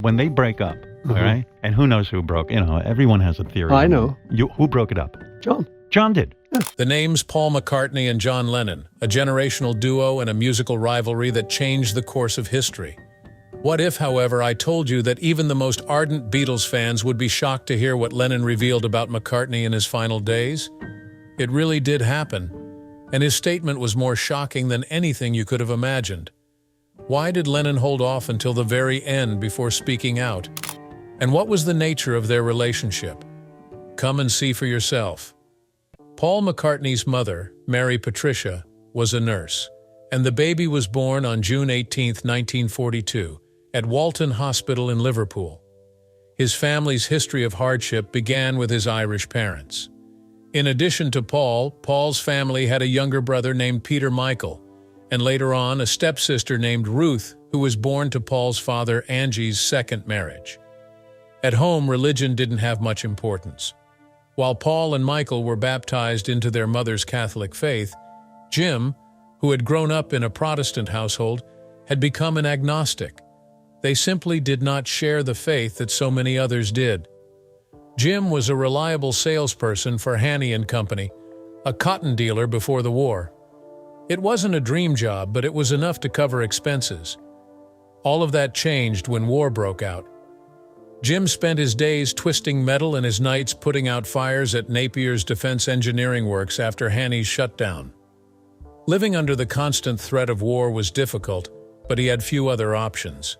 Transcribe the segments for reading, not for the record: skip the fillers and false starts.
When they break up, all right, and who knows who broke, everyone has a theory. I know. Who broke it up? John. John did. The names Paul McCartney and John Lennon, a generational duo and a musical rivalry that changed the course of history. What if, however, I told you that even the most ardent Beatles fans would be shocked to hear what Lennon revealed about McCartney in his final days? It really did happen, and his statement was more shocking than anything you could have imagined. Why did Lennon hold off until the very end before speaking out? And what was the nature of their relationship? Come and see for yourself. Paul McCartney's mother, Mary Patricia, was a nurse, and the baby was born on June 18, 1942, at Walton Hospital in Liverpool. His family's history of hardship began with his Irish parents. In addition to Paul, Paul's family had a younger brother named Peter Michael, and later on a stepsister named Ruth, who was born to Paul's father Angie's second marriage. At home, religion didn't have much importance. While Paul and Michael were baptized into their mother's Catholic faith, Jim, who had grown up in a Protestant household, had become an agnostic. They simply did not share the faith that so many others did. Jim was a reliable salesperson for Haney and Company, a cotton dealer before the war. It wasn't a dream job, but it was enough to cover expenses. All of that changed when war broke out. Jim spent his days twisting metal and his nights putting out fires at Napier's Defense Engineering Works after Haney's shutdown. Living under the constant threat of war was difficult, but he had few other options.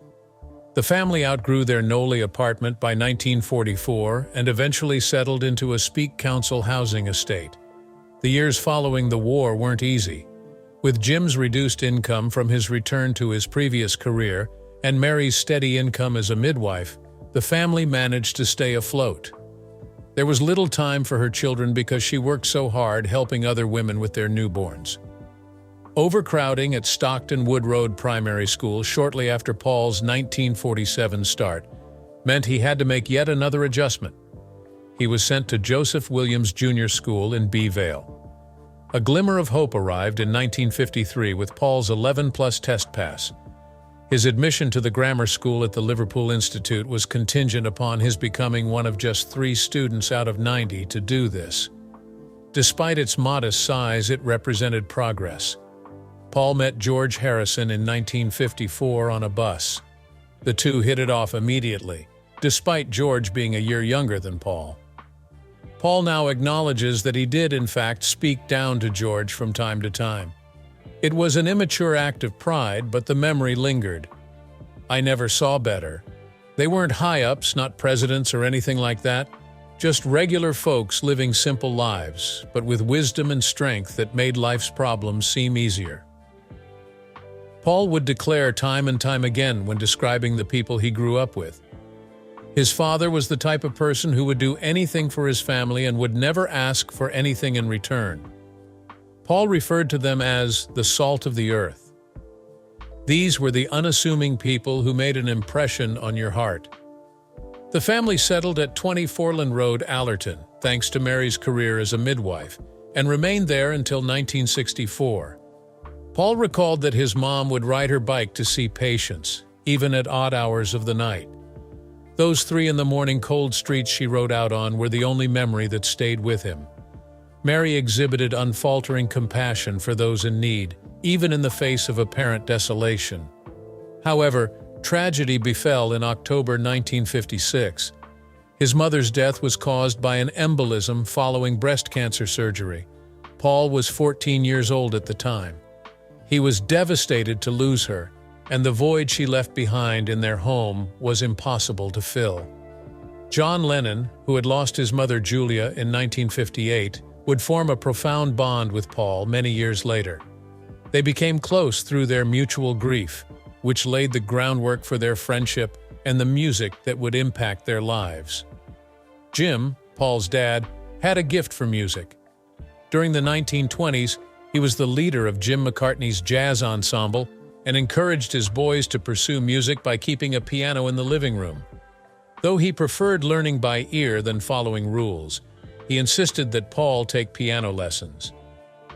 The family outgrew their Nolly apartment by 1944 and eventually settled into a Speak Council housing estate. The years following the war weren't easy. With Jim's reduced income from his return to his previous career and Mary's steady income as a midwife, the family managed to stay afloat. There was little time for her children because she worked so hard helping other women with their newborns. Overcrowding at Stockton Wood Road Primary School shortly after Paul's 1947 start meant he had to make yet another adjustment. He was sent to Joseph Williams Jr. School in B Vale. A glimmer of hope arrived in 1953 with Paul's 11-plus test pass. His admission to the grammar school at the Liverpool Institute was contingent upon his becoming one of just 3 students out of 90 to do this. Despite its modest size, it represented progress. Paul met George Harrison in 1954 on a bus. The two hit it off immediately, despite George being a year younger than Paul. Paul now acknowledges that he did, in fact, speak down to George from time to time. It was an immature act of pride, but the memory lingered. I never saw better. They weren't high-ups, not presidents or anything like that, just regular folks living simple lives, but with wisdom and strength that made life's problems seem easier. Paul would declare time and time again when describing the people he grew up with. His father was the type of person who would do anything for his family and would never ask for anything in return. Paul referred to them as the salt of the earth. These were the unassuming people who made an impression on your heart. The family settled at 20 Foreland Road, Allerton, thanks to Mary's career as a midwife, and remained there until 1964. Paul recalled that his mom would ride her bike to see patients, even at odd hours of the night. Those 3 in the morning cold streets she rode out on were the only memory that stayed with him. Mary exhibited unfaltering compassion for those in need, even in the face of apparent desolation. However, tragedy befell in October 1956. His mother's death was caused by an embolism following breast cancer surgery. Paul was 14 years old at the time. He was devastated to lose her, and the void she left behind in their home was impossible to fill. John Lennon, who had lost his mother Julia in 1958, would form a profound bond with Paul many years later. They became close through their mutual grief, which laid the groundwork for their friendship and the music that would impact their lives. Jim, Paul's dad, had a gift for music. During the 1920s, he was the leader of Jim McCartney's jazz ensemble and encouraged his boys to pursue music by keeping a piano in the living room. Though he preferred learning by ear than following rules, he insisted that Paul take piano lessons.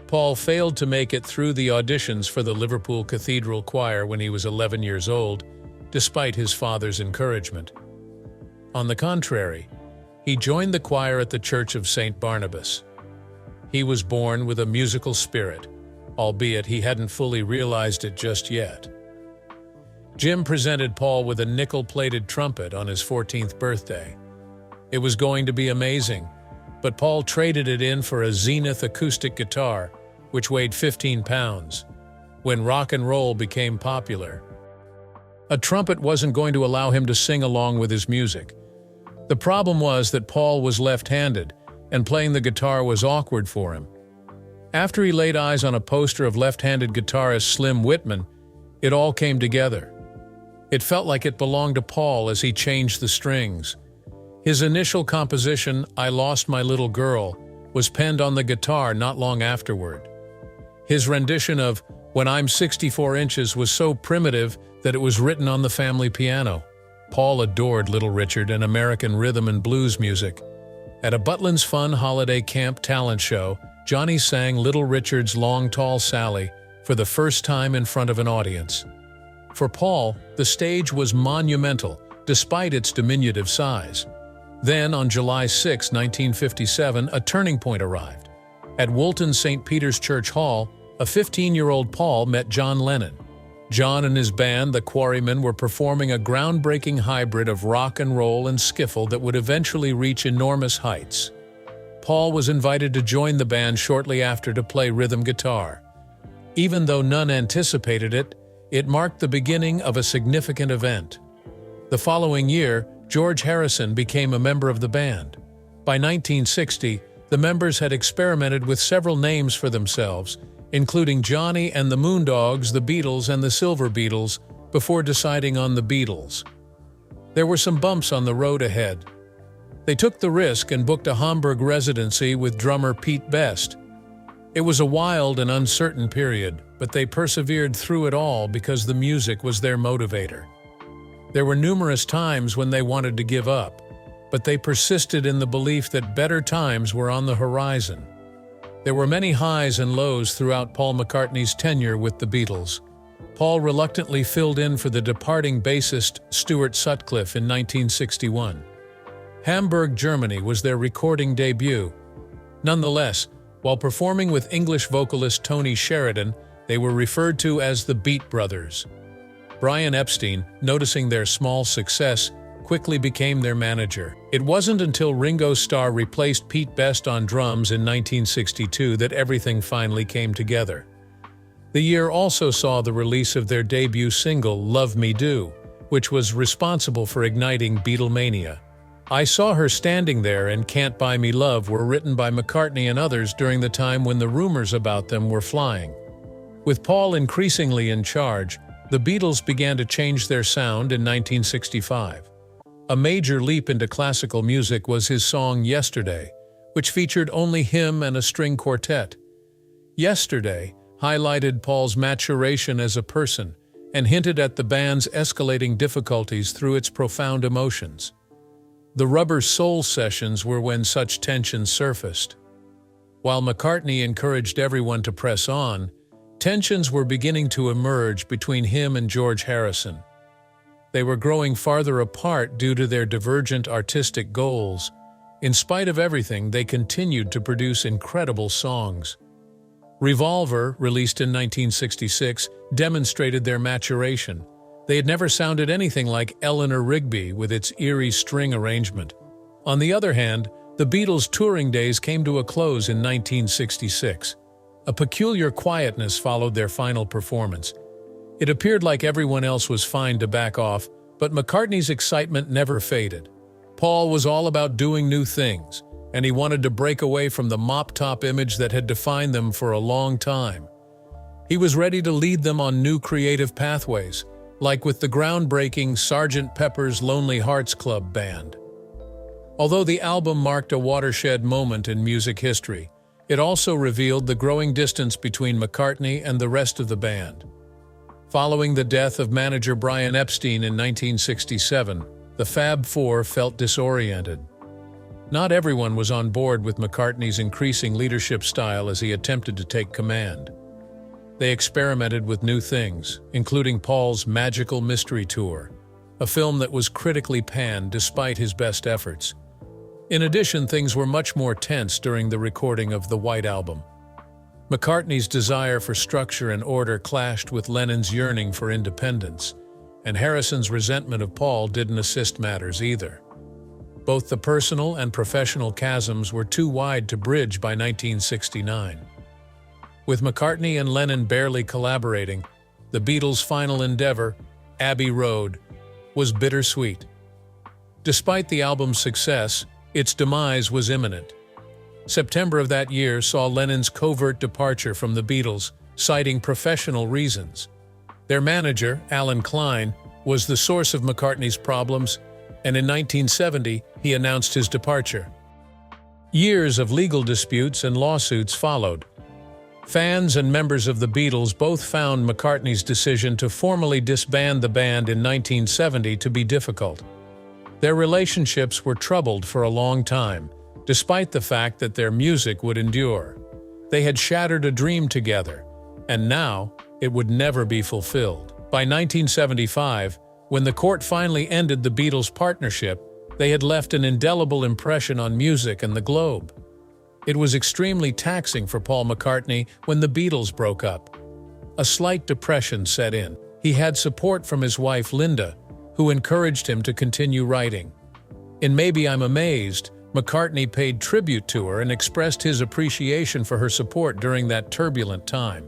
Paul failed to make it through the auditions for the Liverpool Cathedral Choir when he was 11 years old, despite his father's encouragement. On the contrary, he joined the choir at the Church of St. Barnabas. He was born with a musical spirit, albeit he hadn't fully realized it just yet. Jim presented Paul with a nickel-plated trumpet on his 14th birthday. It was going to be amazing, but Paul traded it in for a Zenith acoustic guitar, which weighed 15 pounds, when rock and roll became popular. A trumpet wasn't going to allow him to sing along with his music. The problem was that Paul was left-handed, and playing the guitar was awkward for him. After he laid eyes on a poster of left-handed guitarist Slim Whitman, it all came together. It felt like it belonged to Paul as he changed the strings. His initial composition, "I Lost My Little Girl," was penned on the guitar not long afterward. His rendition of "When I'm 64 Inches" was so primitive that it was written on the family piano. Paul adored Little Richard and American rhythm and blues music. At a Butlin's Fun Holiday Camp talent show, Johnny sang Little Richard's "Long Tall Sally" for the first time in front of an audience. For Paul, the stage was monumental, despite its diminutive size. Then, on July 6, 1957, a turning point arrived. At Woolton St. Peter's Church Hall, a 15-year-old Paul met John Lennon. John and his band, the Quarrymen, were performing a groundbreaking hybrid of rock and roll and skiffle that would eventually reach enormous heights. Paul was invited to join the band shortly after to play rhythm guitar. Even though none anticipated it, it marked the beginning of a significant event. The following year, George Harrison became a member of the band. By 1960, the members had experimented with several names for themselves, including Johnny and the Moondogs, the Beatles, and the Silver Beatles, before deciding on the Beatles. There were some bumps on the road ahead. They took the risk and booked a Hamburg residency with drummer Pete Best. It was a wild and uncertain period, but they persevered through it all because the music was their motivator. There were numerous times when they wanted to give up, but they persisted in the belief that better times were on the horizon. There were many highs and lows throughout Paul McCartney's tenure with the Beatles. Paul reluctantly filled in for the departing bassist Stuart Sutcliffe in 1961. Hamburg, Germany was their recording debut. Nonetheless, while performing with English vocalist Tony Sheridan, they were referred to as the Beat Brothers. Brian Epstein, noticing their small success, quickly became their manager. It wasn't until Ringo Starr replaced Pete Best on drums in 1962 that everything finally came together. The year also saw the release of their debut single, Love Me Do, which was responsible for igniting Beatlemania. I Saw Her Standing There and Can't Buy Me Love were written by McCartney and others during the time when the rumors about them were flying. With Paul increasingly in charge, the Beatles began to change their sound in 1965. A major leap into classical music was his song Yesterday, which featured only him and a string quartet. Yesterday highlighted Paul's maturation as a person and hinted at the band's escalating difficulties through its profound emotions. The Rubber Soul sessions were when such tensions surfaced. While McCartney encouraged everyone to press on, tensions were beginning to emerge between him and George Harrison. They were growing farther apart due to their divergent artistic goals. In spite of everything, they continued to produce incredible songs. Revolver, released in 1966, demonstrated their maturation. They had never sounded anything like Eleanor Rigby with its eerie string arrangement. On the other hand, the Beatles' touring days came to a close in 1966. A peculiar quietness followed their final performance. It appeared like everyone else was fine to back off, but McCartney's excitement never faded. Paul was all about doing new things, and he wanted to break away from the mop-top image that had defined them for a long time. He was ready to lead them on new creative pathways, like with the groundbreaking Sgt. Pepper's Lonely Hearts Club Band. Although the album marked a watershed moment in music history, it also revealed the growing distance between McCartney and the rest of the band. Following the death of manager Brian Epstein in 1967, the Fab Four felt disoriented. Not everyone was on board with McCartney's increasing leadership style as he attempted to take command. They experimented with new things, including Paul's Magical Mystery Tour, a film that was critically panned despite his best efforts. In addition, things were much more tense during the recording of the White Album. McCartney's desire for structure and order clashed with Lennon's yearning for independence, and Harrison's resentment of Paul didn't assist matters either. Both the personal and professional chasms were too wide to bridge by 1969. With McCartney and Lennon barely collaborating, the Beatles' final endeavor, Abbey Road, was bittersweet. Despite the album's success, its demise was imminent. September of that year saw Lennon's covert departure from the Beatles, citing professional reasons. Their manager, Alan Klein, was the source of McCartney's problems, and in 1970 he announced his departure. Years of legal disputes and lawsuits followed. Fans and members of the Beatles both found McCartney's decision to formally disband the band in 1970 to be difficult. Their relationships were troubled for a long time, despite the fact that their music would endure. They had shattered a dream together, and now it would never be fulfilled. By 1975, when the court finally ended the Beatles' partnership, they had left an indelible impression on music and the globe. It was extremely taxing for Paul McCartney when the Beatles broke up. A slight depression set in. He had support from his wife Linda, who encouraged him to continue writing. In Maybe I'm Amazed, McCartney paid tribute to her and expressed his appreciation for her support during that turbulent time.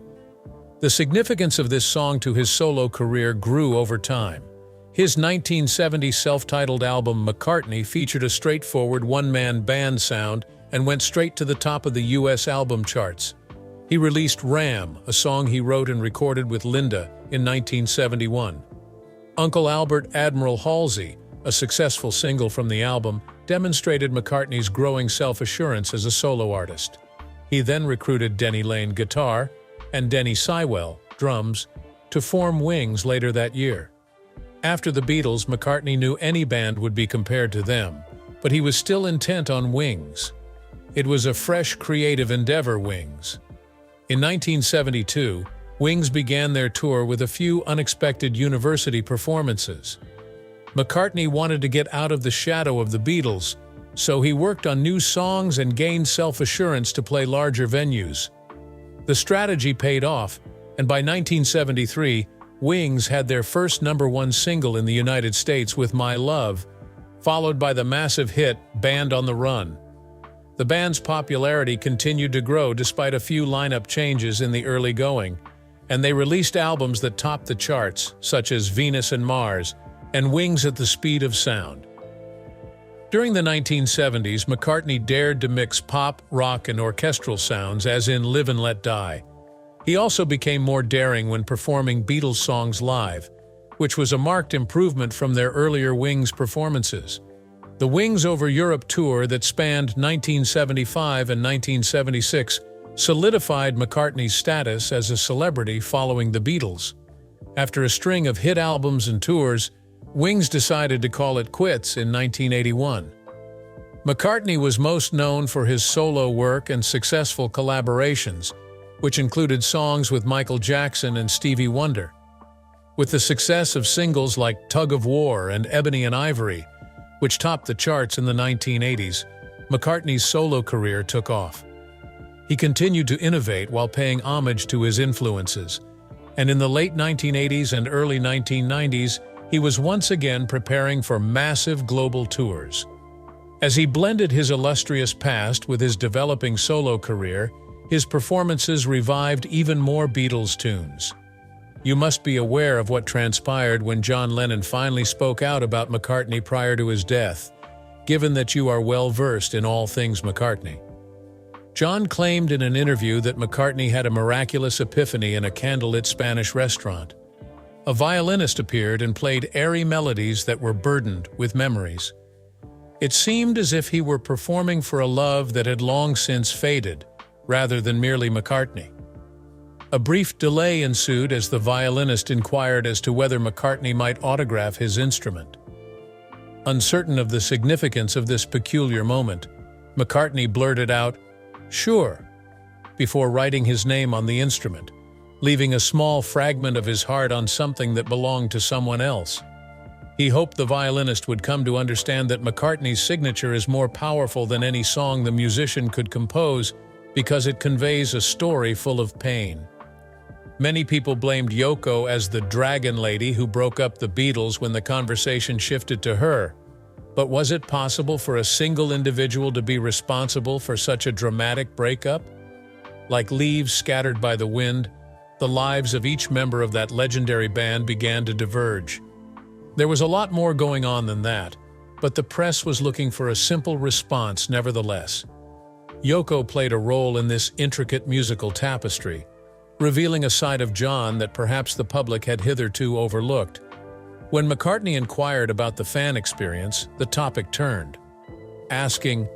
The significance of this song to his solo career grew over time. His 1970 self-titled album McCartney featured a straightforward one-man band sound and went straight to the top of the U.S. album charts. He released Ram, a song he wrote and recorded with Linda in 1971. Uncle Albert Admiral Halsey, a successful single from the album, demonstrated McCartney's growing self-assurance as a solo artist. He then recruited Denny Laine guitar and Denny Seiwell drums to form Wings later that year. After the Beatles, McCartney knew any band would be compared to them, but he was still intent on Wings. It was a fresh, creative endeavor, Wings. In 1972, Wings began their tour with a few unexpected university performances. McCartney wanted to get out of the shadow of the Beatles, so he worked on new songs and gained self-assurance to play larger venues. The strategy paid off, and by 1973, Wings had their first #1 single in the United States with My Love, followed by the massive hit Band on the Run. The band's popularity continued to grow despite a few lineup changes in the early going, and they released albums that topped the charts, such as Venus and Mars and Wings at the Speed of Sound. During the 1970s, McCartney dared to mix pop, rock, and orchestral sounds, as in Live and Let Die. He also became more daring when performing Beatles songs live, which was a marked improvement from their earlier Wings performances. The Wings Over Europe tour that spanned 1975 and 1976 solidified McCartney's status as a celebrity following the Beatles. After a string of hit albums and tours, Wings decided to call it quits in 1981. McCartney was most known for his solo work and successful collaborations, which included songs with Michael Jackson and Stevie Wonder. With the success of singles like Tug of War and Ebony and Ivory, which topped the charts in the 1980s, McCartney's solo career took off. He continued to innovate while paying homage to his influences, and in the late 1980s and early 1990s, he was once again preparing for massive global tours. As he blended his illustrious past with his developing solo career, his performances revived even more Beatles tunes. You must be aware of what transpired when John Lennon finally spoke out about McCartney prior to his death, given that you are well versed in all things McCartney. John claimed in an interview that McCartney had a miraculous epiphany in a candlelit Spanish restaurant. A violinist appeared and played airy melodies that were burdened with memories. It seemed as if he were performing for a love that had long since faded, rather than merely McCartney. A brief delay ensued as the violinist inquired as to whether McCartney might autograph his instrument. Uncertain of the significance of this peculiar moment, McCartney blurted out, "Sure," before writing his name on the instrument, leaving a small fragment of his heart on something that belonged to someone else. He hoped the violinist would come to understand that McCartney's signature is more powerful than any song the musician could compose because it conveys a story full of pain. Many people blamed Yoko as the dragon lady who broke up the Beatles when the conversation shifted to her. But was it possible for a single individual to be responsible for such a dramatic breakup? Like leaves scattered by the wind, the lives of each member of that legendary band began to diverge. There was a lot more going on than that, but the press was looking for a simple response nevertheless. Yoko played a role in this intricate musical tapestry, revealing a side of John that perhaps the public had hitherto overlooked. When McCartney inquired about the fan experience, the topic turned, asking,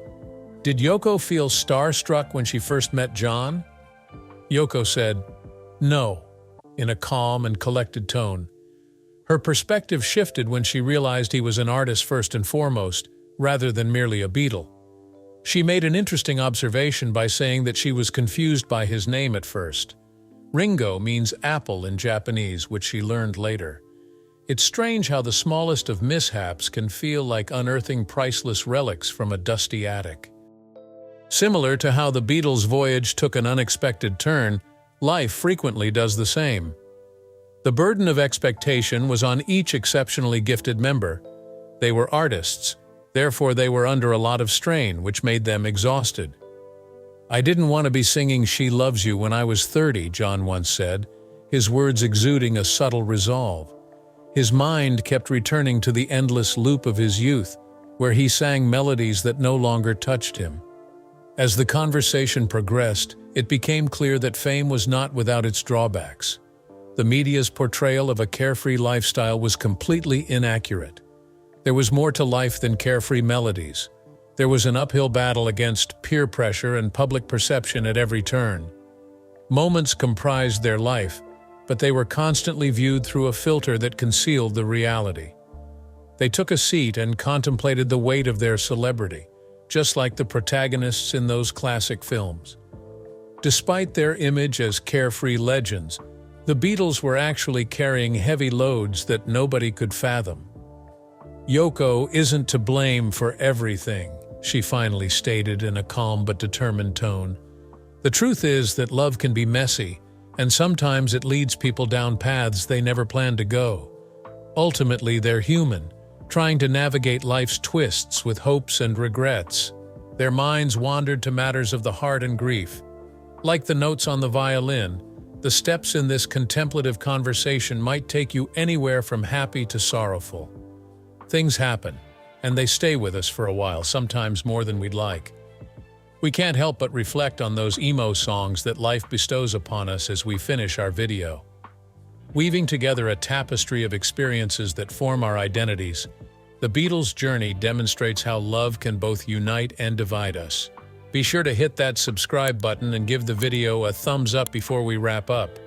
"Did Yoko feel starstruck when she first met John?" Yoko said, "No," in a calm and collected tone. Her perspective shifted when she realized he was an artist first and foremost, rather than merely a Beatle. She made an interesting observation by saying that she was confused by his name at first. Ringo means apple in Japanese, which she learned later. It's strange how the smallest of mishaps can feel like unearthing priceless relics from a dusty attic. Similar to how the Beatles' voyage took an unexpected turn, life frequently does the same. The burden of expectation was on each exceptionally gifted member. They were artists, therefore they were under a lot of strain, which made them exhausted. "I didn't want to be singing She Loves You when I was 30, John once said, his words exuding a subtle resolve. His mind kept returning to the endless loop of his youth, where he sang melodies that no longer touched him. As the conversation progressed, it became clear that fame was not without its drawbacks. The media's portrayal of a carefree lifestyle was completely inaccurate. There was more to life than carefree melodies. There was an uphill battle against peer pressure and public perception at every turn. Moments comprised their life, but they were constantly viewed through a filter that concealed the reality. They took a seat and contemplated the weight of their celebrity, just like the protagonists in those classic films. Despite their image as carefree legends, the Beatles were actually carrying heavy loads that nobody could fathom. "Yoko isn't to blame for everything," she finally stated in a calm but determined tone. "The truth is that love can be messy, and sometimes it leads people down paths they never planned to go. Ultimately, they're human, trying to navigate life's twists with hopes and regrets. Their minds wandered to matters of the heart and grief. Like the notes on the violin, the steps in this contemplative conversation might take you anywhere from happy to sorrowful. Things happen, and they stay with us for a while, sometimes more than we'd like. We can't help but reflect on those emo songs that life bestows upon us as we finish our video. Weaving together a tapestry of experiences that form our identities, the Beatles' journey demonstrates how love can both unite and divide us. Be sure to hit that subscribe button and give the video a thumbs up before we wrap up.